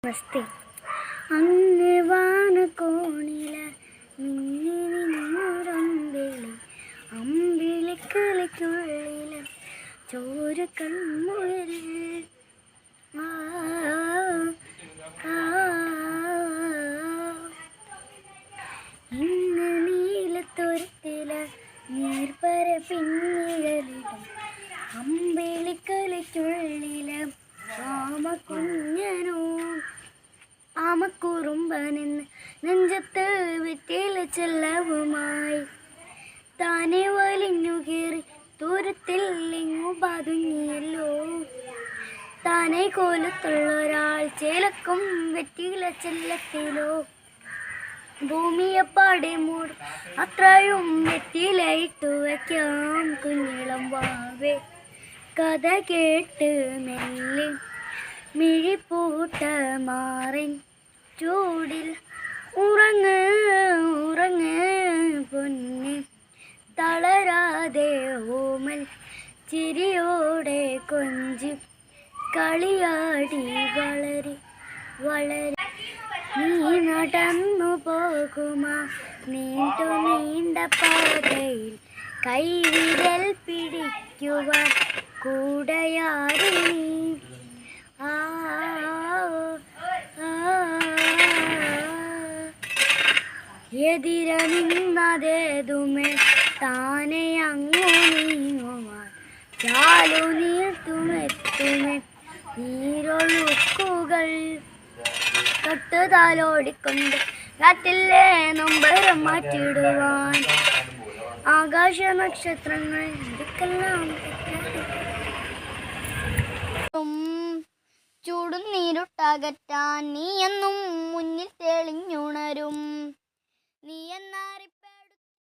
നമസ്തേ. അങ്ങ് വാനക്കോണില മിന്നി നിന്നൊരമ്പിളി അമ്പിളിക്കളിക്കുള്ളില ചോര കൺമുയൽ ഇന്ന് നീലത്തൊരുത്തില നീർപ്പര പിന്നിഴലിടും അമ്പിളിക്കളിക്കുള്ളില ആമക്കുഞ്ഞനോ ആമക്കുറുമ്പനെന്ന് നെഞ്ചത്ത് വെറ്റില ചെല്ലവുമായി താനെ വലിഞ്ഞു കയറി ദൂരത്തിൽ എങ്ങു പതുങ്ങിയല്ലോ. താനെ കോലത്തുള്ളൊരാൾ ചേലക്കും വെറ്റില ചെല്ലത്തിലോ. ഭൂമിയെപ്പാടെ മൂടും അത്രയും വെറ്റിലയിട്ടു വയ്ക്കാം കുഞ്ഞിളം വാവേ. കഥ കേട്ട് മെല്ലെ മിഴിപ്പൂട്ട മാറിൻ ചൂടിൽ ഉറങ്ങ് ഉറങ്ങ് പൊന്ന്. തളരാതെ ഓമൽ ചിരിയോടെ കൊഞ്ചി കളിയാടി വളരി വളരി നീ നടന്നു പോകുമാ നീണ്ട പാതയിൽ കൈവിരൽ പിടിക്കുവാൻ കൂടയാടി നീ. എതിര നിന്നതേതുമേ താനെ അങ്ങു നീങ്ങുവാൻ ചാലു നീട്ടുമെത്തുമേ നീരൊഴുക്കുകൾ തൊട്ടുതാലോടിക്കൊണ്ട് കാറ്റില്ലേ നൊമ്പരം മാറ്റിടുവാൻ ആകാശ നക്ഷത്രങ്ങൾ ഇതൊക്കെല്ലാം ചൂടും നീരുട്ടകറ്റാൻ നീ എന്നും മുന്നിൽ തെളിഞ്ഞ